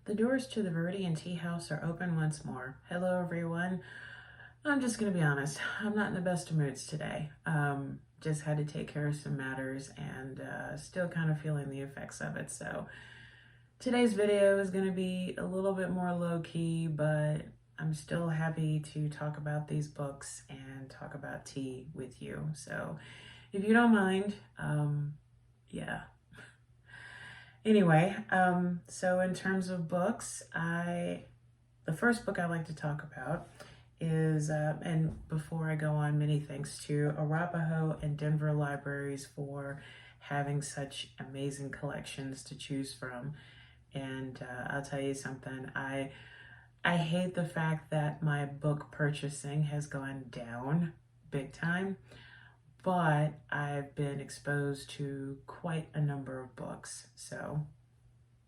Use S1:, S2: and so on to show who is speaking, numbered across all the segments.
S1: The doors to the Viridian Tea House are open once more. Hello, everyone. I'm just going to be honest. I'm not in the best of moods today. Just had to take care of some matters and still kind of feeling the effects of it. So today's video is going to be a little bit more low-key, but I'm still happy to talk about these books and talk about tea with you. So if you don't mind, yeah. Anyway, so in terms of books, the first book I like to talk about is, and before I go on, many thanks to Arapahoe and Denver libraries for having such amazing collections to choose from. And I'll tell you something, I hate the fact that my book purchasing has gone down big time, but I've been exposed to quite a number of books, so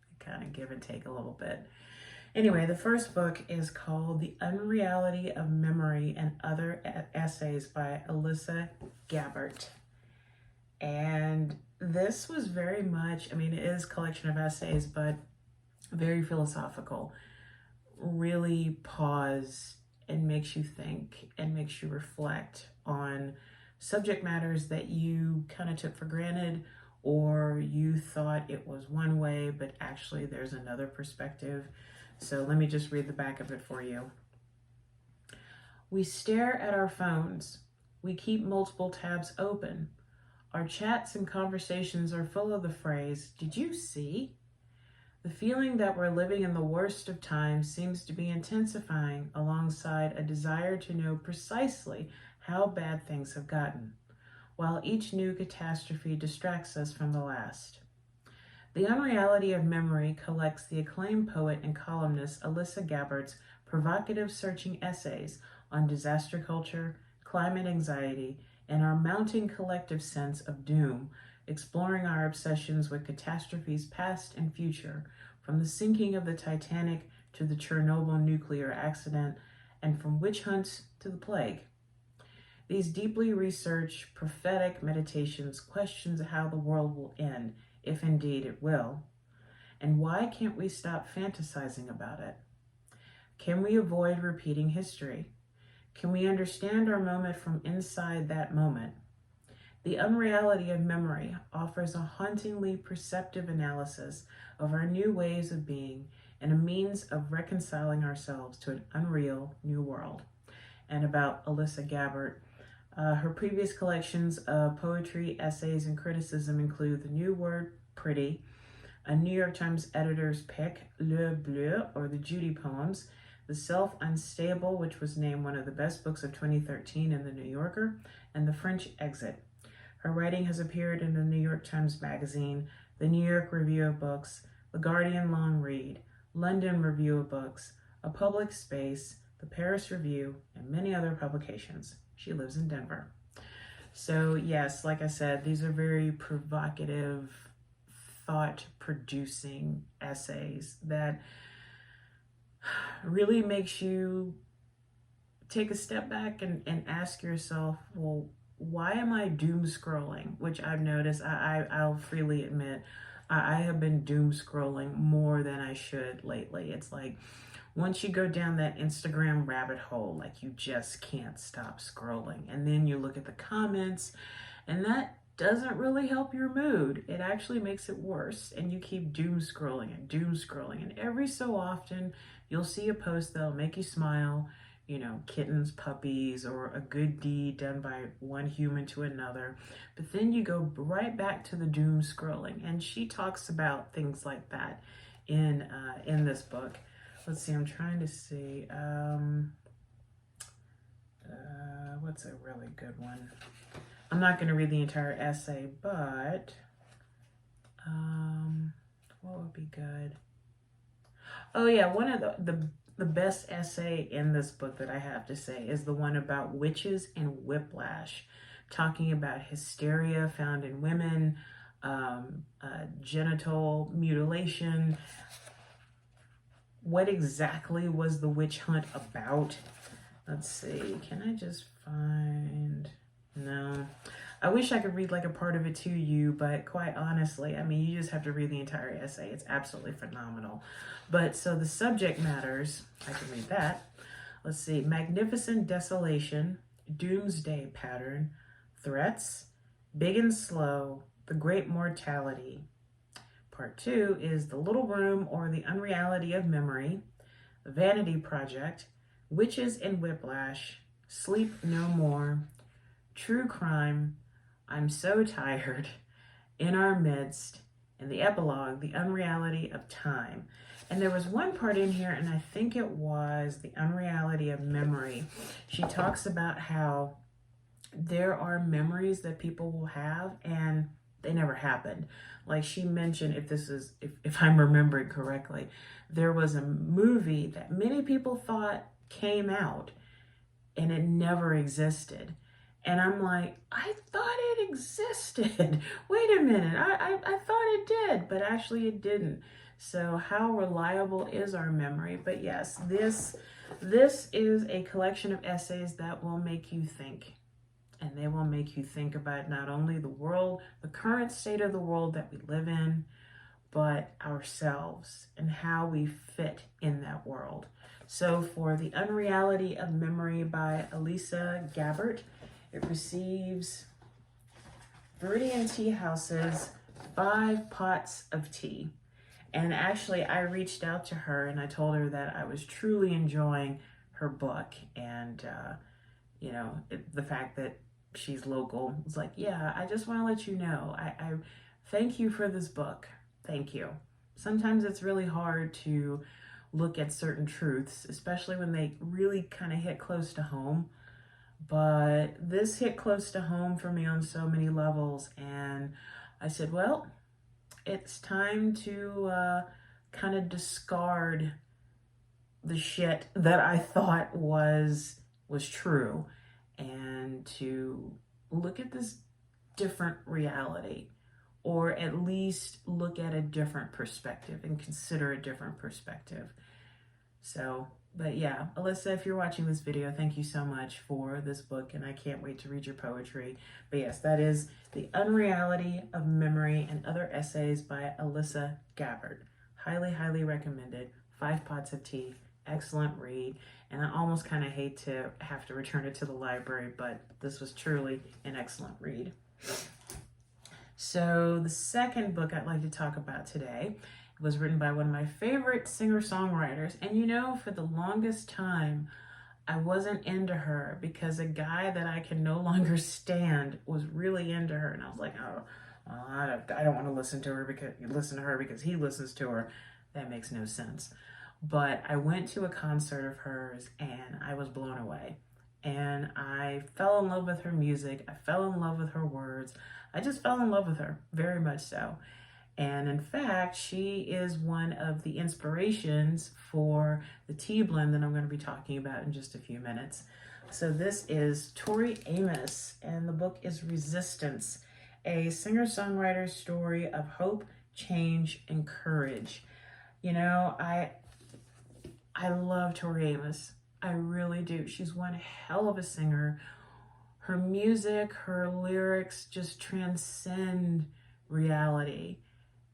S1: I kind of give and take a little bit. Anyway, the first book is called The Unreality of Memory and Other Essays by Elisa Gabbert. And this was very much, it is a collection of essays, but very philosophical. Really pause and makes you think and makes you reflect on subject matters that you kind of took for granted, or you thought it was one way, but actually there's another perspective. So let me just read the back of it for you. We stare at our phones. We keep multiple tabs open. Our chats and conversations are full of the phrase, "Did you see?" The feeling that we're living in the worst of times seems to be intensifying alongside a desire to know precisely how bad things have gotten, while each new catastrophe distracts us from the last. The Unreality of Memory collects the acclaimed poet and columnist Elisa Gabbert's provocative searching essays on disaster culture, climate anxiety, and our mounting collective sense of doom, exploring our obsessions with catastrophes past and future, from the sinking of the Titanic to the Chernobyl nuclear accident, and from witch hunts to the plague. These deeply researched, prophetic meditations questions how the world will end, if indeed it will, and why can't we stop fantasizing about it? Can we avoid repeating history? Can we understand our moment from inside that moment? The Unreality of Memory offers a hauntingly perceptive analysis of our new ways of being and a means of reconciling ourselves to an unreal new world. And about Elisa Gabbert, her previous collections of poetry, essays, and criticism include The New Word, Pretty, a New York Times editor's pick, Le Bleu, or the Judy poems, The Self Unstable, which was named one of the best books of 2013 in The New Yorker, and The French Exit. Her writing has appeared in the New York Times Magazine, the New York Review of Books, the Guardian Long Read, London Review of Books, A Public Space, the Paris Review, and many other publications. She lives in Denver. So yes, like I said, these are very provocative, thought-producing essays that really makes you take a step back and ask yourself, well, why am I doom scrolling? Which I've noticed, I'll freely admit, I have been doom scrolling more than I should lately. It's like, once you go down that Instagram rabbit hole, like you just can't stop scrolling. And then you look at the comments, and that doesn't really help your mood. It actually makes it worse. And you keep doom scrolling and doom scrolling. And every so often, you'll see a post that'll make you smile, kittens, puppies, or a good deed done by one human to another. But then you go right back to the doom scrolling. And she talks about things like that in this book. Let's see, I'm trying to see, what's a really good one? I'm not going to read the entire essay, but what would be good? Oh yeah, one of the best essay in this book that I have to say is the one about witches and whiplash, talking about hysteria found in women, genital mutilation. What exactly was the witch hunt about? Let's see, can I just find, no. I wish I could read like a part of it to you, but quite honestly, I mean, you just have to read the entire essay. It's absolutely phenomenal. But so the subject matters, I can read that. Let's see, magnificent desolation, doomsday pattern, threats, big and slow, the great mortality. Part 2 is the little room or the unreality of memory, the vanity project, witches and whiplash, sleep no more, true crime, I'm so tired, in our midst, and the epilogue, the unreality of time. And there was one part in here, and I think it was the unreality of memory. She talks about how there are memories that people will have and they never happened. Like she mentioned, if I'm remembering correctly, there was a movie that many people thought came out and it never existed. And I'm like, I thought it existed. Wait a minute, I thought it did, but actually it didn't. So how reliable is our memory? But yes, this is a collection of essays that will make you think. And they will make you think about not only the world, the current state of the world that we live in, but ourselves and how we fit in that world. So for The Unreality of Memory by Elisa Gabbert, it receives Viridian Tea House's 5 pots of tea. And actually, I reached out to her and I told her that I was truly enjoying her book. And, you know, the fact that she's local, it's like, yeah, I just want to let you know, I thank you for this book. Thank you. Sometimes it's really hard to look at certain truths, especially when they really kind of hit close to home. But this hit close to home for me on so many levels. And I said, well, it's time to kind of discard the shit that I thought was true and to look at this different reality, or at least look at a different perspective and consider a different perspective. So, but yeah, Alyssa, if you're watching this video, thank you so much for this book, and I can't wait to read your poetry. But yes, that is The Unreality of Memory and Other Essays by Elisa Gabbert. Highly, highly recommended. 5 pots of tea. Excellent read. And I almost kind of hate to have to return it to the library, but this was truly an excellent read. So the second book I'd like to talk about today was written by one of my favorite singer-songwriters. And you know, for the longest time, I wasn't into her because a guy that I can no longer stand was really into her. And I was like, oh, well, I don't want to listen to her because he listens to her. That makes no sense. But I went to a concert of hers and I was blown away. And I fell in love with her music. I fell in love with her words. I just fell in love with her, very much so. And in fact, she is one of the inspirations for the tea blend that I'm going to be talking about in just a few minutes. So this is Tori Amos, and the book is Resistance, a singer-songwriter story of hope, change, and courage. You know, I love Tori Amos. I really do. She's one hell of a singer. Her music, her lyrics just transcend reality.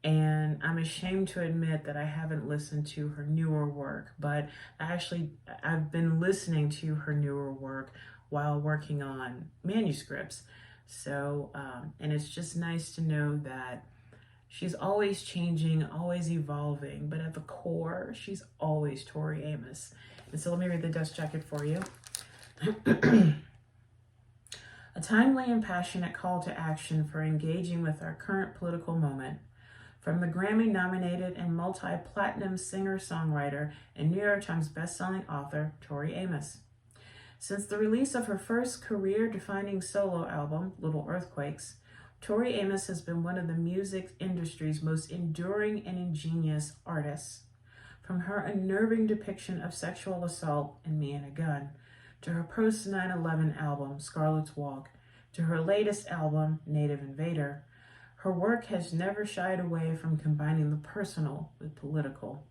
S1: And I'm ashamed to admit that I haven't listened to her newer work, but I've been listening to her newer work while working on manuscripts. So, and it's just nice to know that she's always changing, always evolving, but at the core, she's always Tori Amos. And so let me read the dust jacket for you. A timely and passionate call to action for engaging with our current political moment. From the Grammy-nominated and multi-platinum singer-songwriter and New York Times bestselling author, Tori Amos. Since the release of her first career-defining solo album, Little Earthquakes, Tori Amos has been one of the music industry's most enduring and ingenious artists. From her unnerving depiction of sexual assault in Me and a Gun, to her post-9/11 album, Scarlet's Walk, to her latest album, Native Invader, her work has never shied away from combining the personal with political.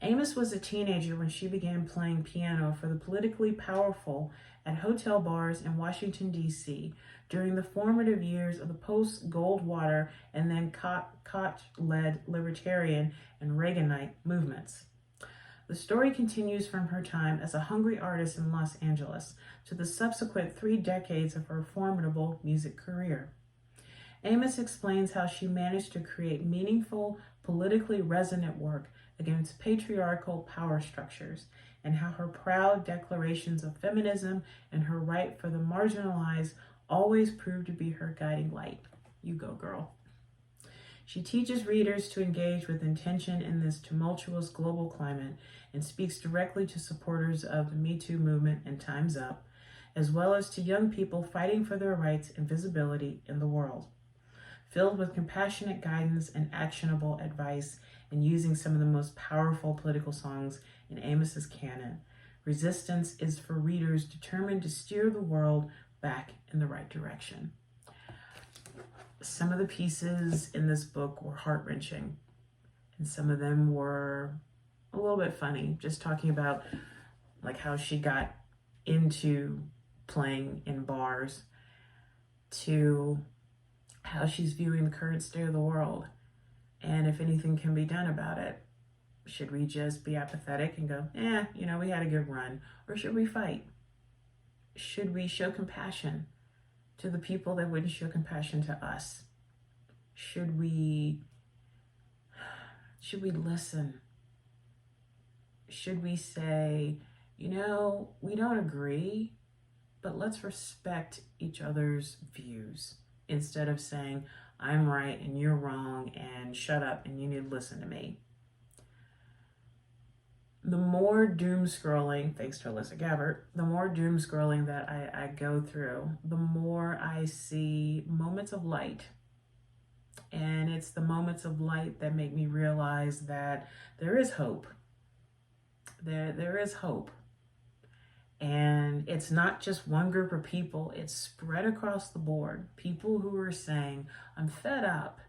S1: Amos was a teenager when she began playing piano for the politically powerful at hotel bars in Washington, D.C. during the formative years of the post-Goldwater and then Koch-led libertarian and Reaganite movements. The story continues from her time as a hungry artist in Los Angeles to the subsequent 3 decades of her formidable music career. Amos explains how she managed to create meaningful, politically resonant work against patriarchal power structures, and how her proud declarations of feminism and her right for the marginalized always proved to be her guiding light. You go, girl. She teaches readers to engage with intention in this tumultuous global climate and speaks directly to supporters of the Me Too movement and Time's Up, as well as to young people fighting for their rights and visibility in the world. Filled with compassionate guidance and actionable advice, and using some of the most powerful political songs in Amos's canon, Resistance is for readers determined to steer the world back in the right direction. Some of the pieces in this book were heart-wrenching, and some of them were a little bit funny, just talking about like how she got into playing in bars to how she's viewing the current state of the world and if anything can be done about it. Should we just be apathetic and go, we had a good run? Or should we fight? Should we show compassion to the people that wouldn't show compassion to us? Should we listen? Should we say, we don't agree, but let's respect each other's views instead of saying, I'm right and you're wrong and shut up and you need to listen to me. The more doom scrolling, thanks to Elisa Gabbert, the more doom scrolling that I go through, the more I see moments of light. And it's the moments of light that make me realize that there is hope. There is hope. And it's not just one group of people, it's spread across the board. People who are saying, I'm fed up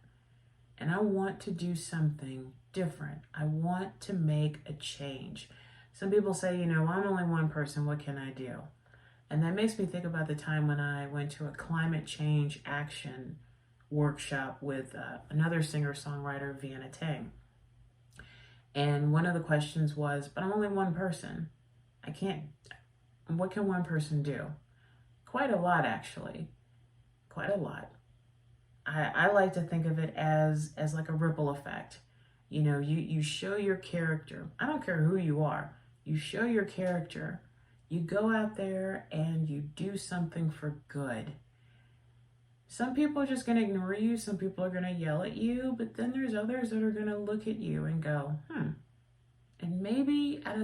S1: and I want to do something different. I want to make a change. Some people say, I'm only one person, what can I do? And that makes me think about the time when I went to a climate change action workshop with another singer-songwriter, Vienna Teng. And one of the questions was, but I'm only one person. What can one person do? Quite a lot, actually. Quite a lot. I like to think of it as like a ripple effect. You show your character. I don't care who you are. You show your character. You go out there and you do something for good. Some people are just going to ignore you. Some people are going to yell at you. But then there's others that are going to look at you and go, And maybe out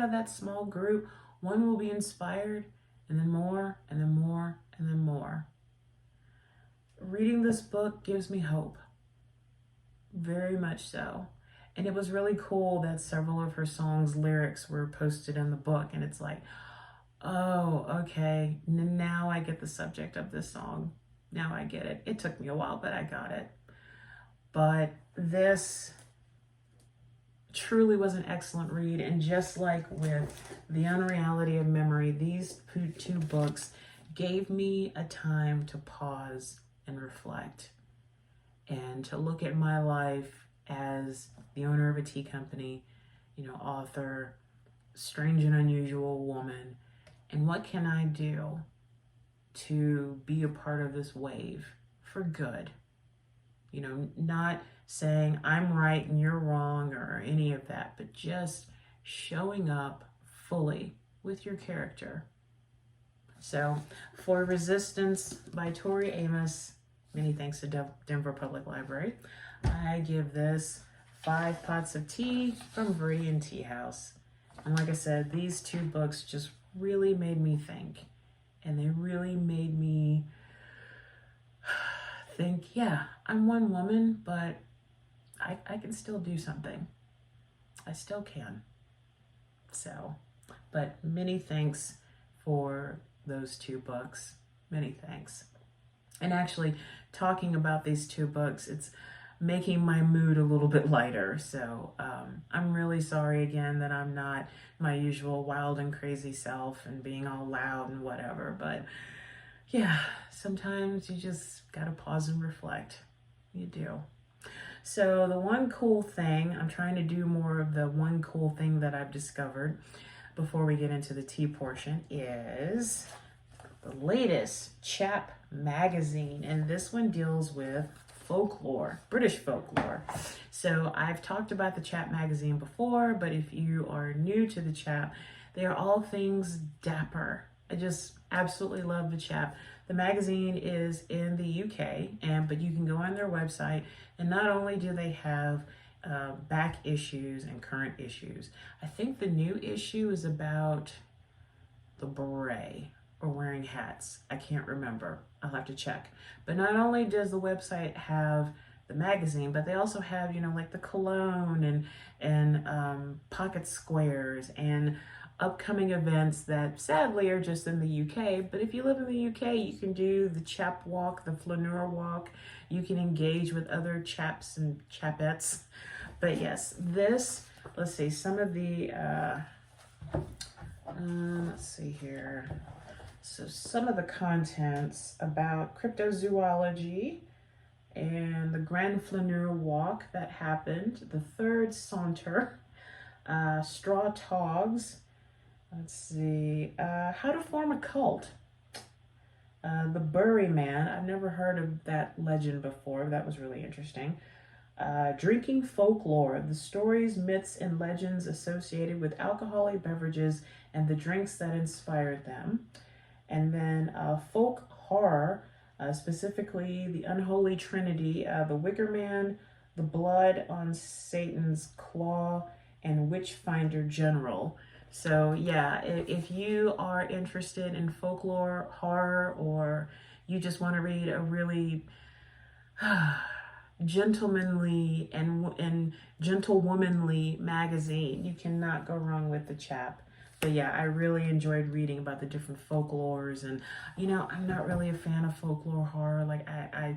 S1: of that small group, one will be inspired, and then more, and then more, and then more. Reading this book gives me hope. Very much so. And it was really cool that several of her songs' lyrics were posted in the book. And it's like, oh, okay, now I get the subject of this song. Now I get it. It took me a while, but I got it. But this truly was an excellent read. And just like with The Unreality of Memory, these 2 books gave me a time to pause and reflect and to look at my life as the owner of a tea company, author, strange and unusual woman, and what can I do to be a part of this wave for good? Not saying I'm right and you're wrong or any of that, but just showing up fully with your character. So for Resistance by Tori Amos, many thanks to Denver Public Library, I give this 5 pots of tea from Viridian Tea House. And like I said, these 2 books just really made me think. And they really made me think, I'm one woman, but I can still do something. I still can. So, but many thanks for those 2 books. Many thanks. And actually, talking about these 2 books, it's making my mood a little bit lighter. So I'm really sorry again that I'm not my usual wild and crazy self and being all loud and whatever. But yeah, sometimes you just gotta pause and reflect. You do. So the one cool thing, I'm trying to do more of the one cool thing that I've discovered before we get into the tea portion, is the latest Chap magazine. And this one deals with folklore, British folklore. So I've talked about the Chap magazine before, but if you are new to the Chap, they are all things dapper. I just absolutely love the Chap. The magazine is in the UK, but you can go on their website, and not only do they have back issues and current issues, I think the new issue is about the beret or wearing hats. I can't remember. I'll have to check. But not only does the website have the magazine, but they also have, you know, like the cologne and pocket squares and upcoming events that sadly are just in the UK. But if you live in the UK, you can do the Chap walk, the flaneur walk. You can engage with other chaps and chapettes. But yes, this, let's see, some of the, let's see here. So some of the contents about cryptozoology and the Grand Flaneur walk that happened, the third saunter, straw togs, let's see, how to form a cult, the Bury Man. I've never heard of that legend before. That was really interesting. Drinking folklore, the stories, myths, and legends associated with alcoholic beverages and the drinks that inspired them. And then folk horror, specifically the Unholy Trinity, the Wicker Man, the Blood on Satan's Claw, and Witchfinder General. So yeah, if you are interested in folklore, horror, or you just want to read a really gentlemanly and gentlewomanly magazine, you cannot go wrong with the Chap. But yeah, I really enjoyed reading about the different folklores, and you know, I'm not really a fan of folklore horror. Like I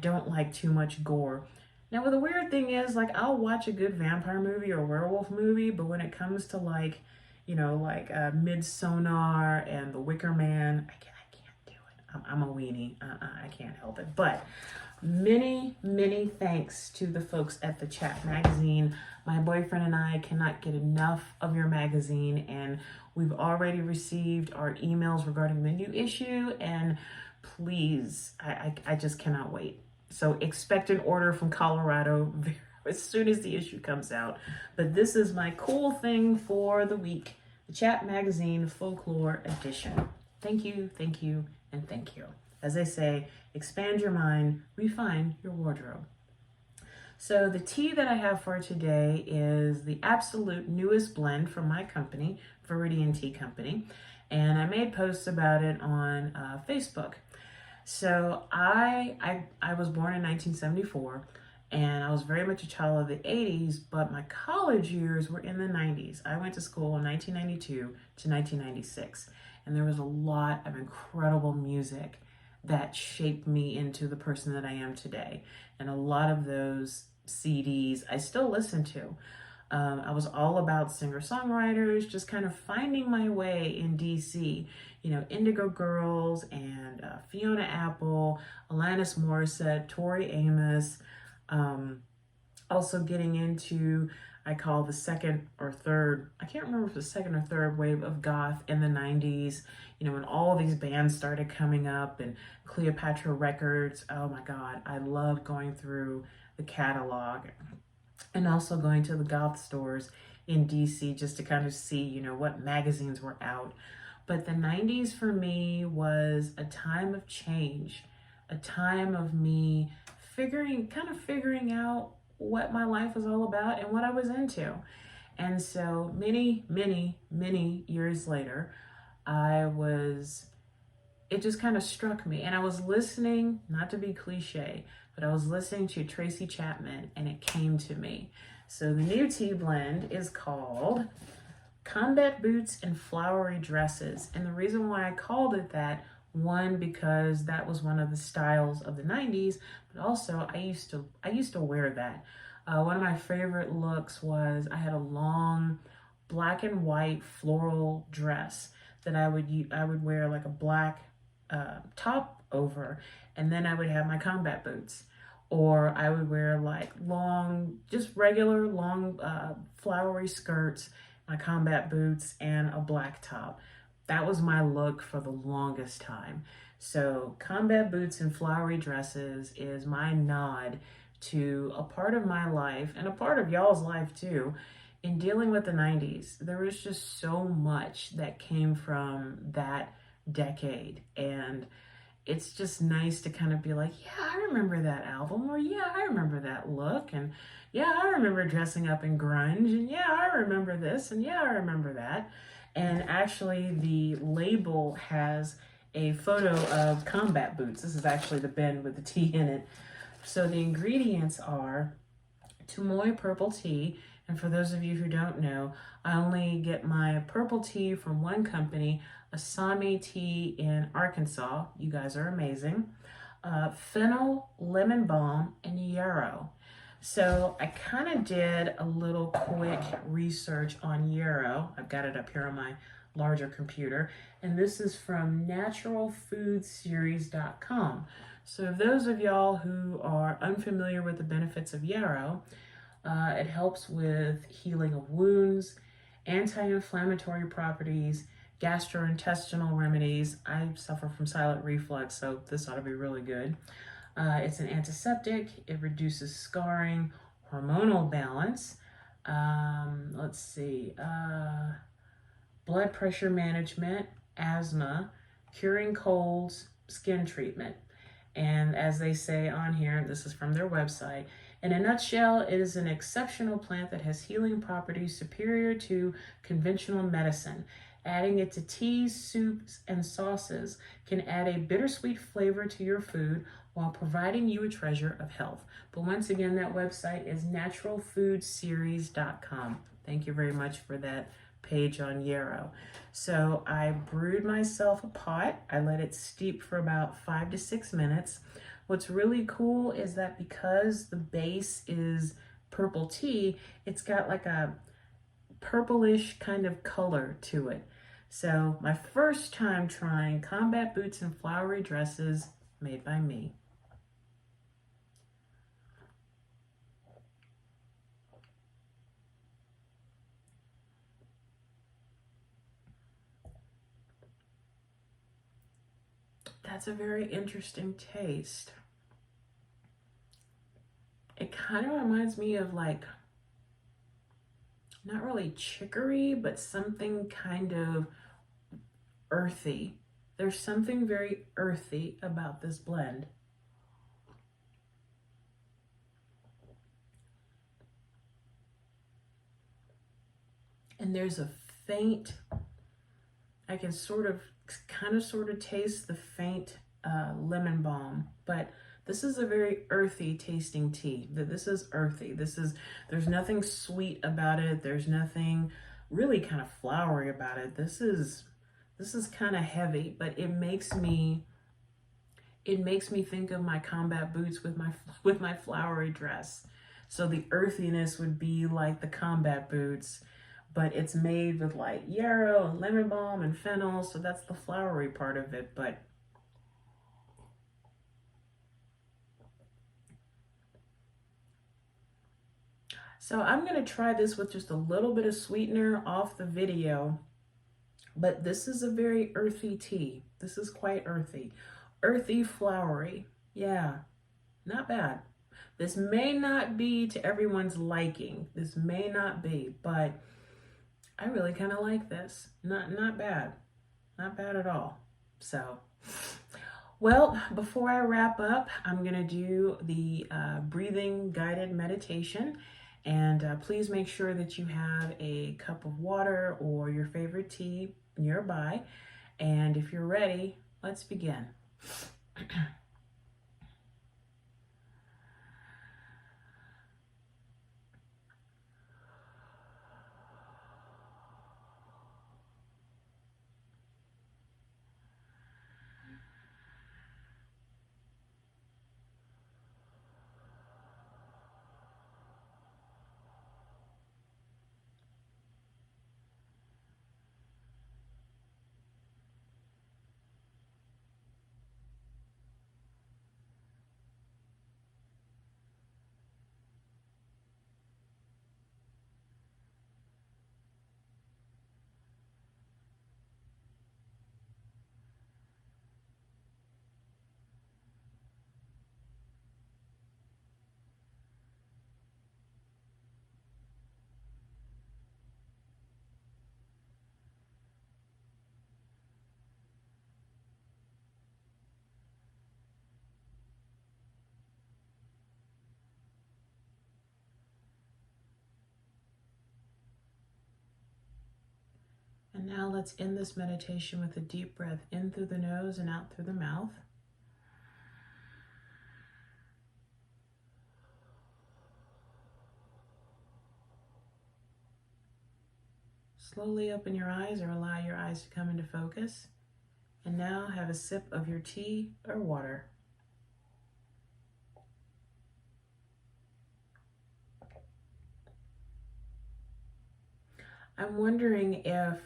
S1: don't like too much gore. Now, the weird thing is, like, I'll watch a good vampire movie or werewolf movie, but when it comes to like, you know, like Midsommar and The Wicker Man, I can't do it. I'm a weenie. I can't help it. But many thanks to the folks at the Chap magazine. My boyfriend and I cannot get enough of your magazine, and we've already received our emails regarding the new issue, and please, I just cannot wait. So expect an order from Colorado as soon as the issue comes out. But this is my cool thing for the week, the Chap magazine folklore edition. Thank you, and thank you. As I say, expand your mind, refine your wardrobe. So the tea that I have for today is the absolute newest blend from my company, Viridian Tea Company, and I made posts about it on Facebook. So I was born in 1974, and I was very much a child of the 80s, but my college years were in the 90s. I went to school in 1992 to 1996, and there was a lot of incredible music that shaped me into the person that I am today. And a lot of those CDs I still listen to. I was all about singer-songwriters, just kind of finding my way in DC. You know, Indigo Girls and Fiona Apple, Alanis Morissette, Tori Amos. Also getting into, I call the second or third, I can't remember if the second or third wave of goth in the 90s, you know, when all these bands started coming up, and Cleopatra Records. Oh my God, I loved going through the catalog, and also going to the goth stores in DC just to kind of see, you know, what magazines were out. But the 90s for me was a time of change, a time of me figuring out what my life was all about and what I was into. And so many years later, it just kind of struck me, and I was listening, not to be cliche, but I was listening to Tracy Chapman, and it came to me. So the new tea blend is called Combat Boots and Flowery Dresses. And the reason why I called it that, one, because that was one of the styles of the 90s, But also, I used to wear that. One of my favorite looks was I had a long black and white floral dress that I would wear like a black top over, and then I would have my combat boots, or I would wear like long, just regular long flowery skirts, my combat boots, and a black top. That was my look for the longest time. So combat boots and flowery dresses is my nod to a part of my life and a part of y'all's life too. In dealing with the 90s, there was just so much that came from that decade. And it's just nice to kind of be like, yeah, I remember that album, or yeah, I remember that look, and yeah, I remember dressing up in grunge, and yeah, I remember this, and yeah, I remember that. And actually, the label has a photo of combat boots. This is actually the bin with the tea in it. So the ingredients are Tumoy purple tea. And for those of you who don't know, I only get my purple tea from one company, Asami Tea in Arkansas. You guys are amazing. Fennel, lemon balm, and yarrow. So I kind of did a little quick research on yarrow. I've got it up here on my larger computer. And this is from naturalfoodseries.com. So those of y'all who are unfamiliar with the benefits of yarrow, it helps with healing of wounds, anti-inflammatory properties, gastrointestinal remedies. I suffer from silent reflux, so this ought to be really good. It's an antiseptic. It reduces scarring, hormonal balance. Let's see. Blood pressure management, asthma, curing colds, skin treatment. And as they say on here, this is from their website, in a nutshell, it is an exceptional plant that has healing properties superior to conventional medicine. Adding it to teas, soups, and sauces can add a bittersweet flavor to your food while providing you a treasure of health. But once again, that website is naturalfoodseries.com. Thank you very much for that page on yarrow. So I brewed myself a pot. I let it steep for about 5 to 6 minutes. What's really cool is that because the base is purple tea, it's got like a purplish kind of color to it. So my first time trying combat boots and flowery dresses made by me. That's a very interesting taste. It kind of reminds me of like, not really chicory, but something kind of earthy. There's something very earthy about this blend. And there's a faint, I can kind of taste the faint lemon balm, but this is a very earthy tasting tea. This is earthy. There's nothing sweet about it. There's nothing really kind of flowery about it. This is kind of heavy, but it makes me think of my combat boots with my flowery dress. So the earthiness would be like the combat boots, but it's made with like yarrow and lemon balm and fennel, so that's the flowery part of it. But so I'm gonna try this with just a little bit of sweetener off the video, but this is a very earthy tea. This is quite earthy. Earthy, flowery. Yeah, not bad. This may not be to everyone's liking. This may not be, but I really kind of like this. Not bad. Not bad at all. So, well, before I wrap up, I'm going to do the breathing guided meditation. And please make sure that you have a cup of water or your favorite tea nearby. And if you're ready, let's begin. And now let's end this meditation with a deep breath in through the nose and out through the mouth. Slowly open your eyes or allow your eyes to come into focus. And now have a sip of your tea or water. I'm wondering if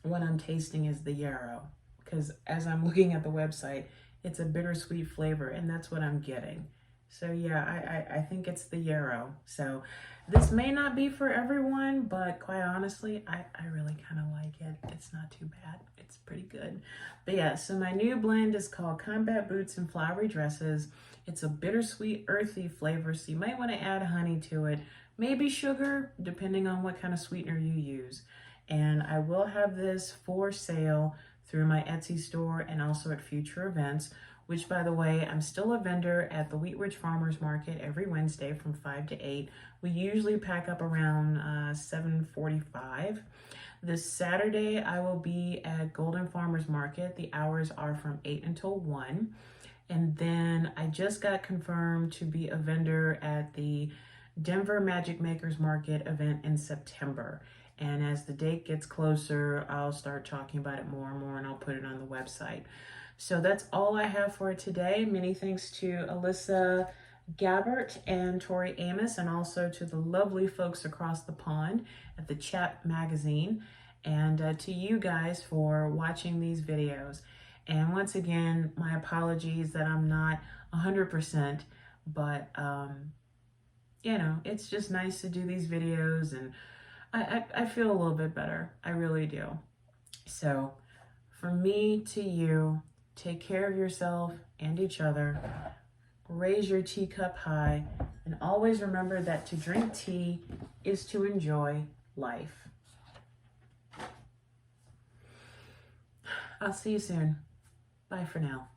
S1: what I'm tasting is the yarrow, because as I'm looking at the website, it's a bittersweet flavor, and that's what I'm getting. So yeah, I think it's the yarrow. So this may not be for everyone, but quite honestly, I really kind of like it. It's not too bad. It's pretty good. But yeah, so my new blend is called Combat Boots and Flowery Dresses. It's a bittersweet, earthy flavor, so you might want to add honey to it. Maybe sugar, depending on what kind of sweetener you use. And I will have this for sale through my Etsy store and also at future events, which, by the way, I'm still a vendor at the Wheat Ridge Farmers Market every Wednesday from 5 to 8. We usually pack up around 7:45. This Saturday, I will be at Golden Farmers Market. The hours are from 8 until 1. And then I just got confirmed to be a vendor at the Denver Magic Makers Market event in September. And as the date gets closer, I'll start talking about it more and more, and I'll put it on the website. So that's all I have for today. Many thanks to Elisa Gabbert and Tori Amos, and also to the lovely folks across the pond at the Chap magazine, and to you guys for watching these videos. And once again, my apologies that I'm not 100%, but you know, it's just nice to do these videos, and I feel a little bit better. I really do. So from me to you, take care of yourself and each other. Raise your teacup high, and always remember that to drink tea is to enjoy life. I'll see you soon. Bye for now.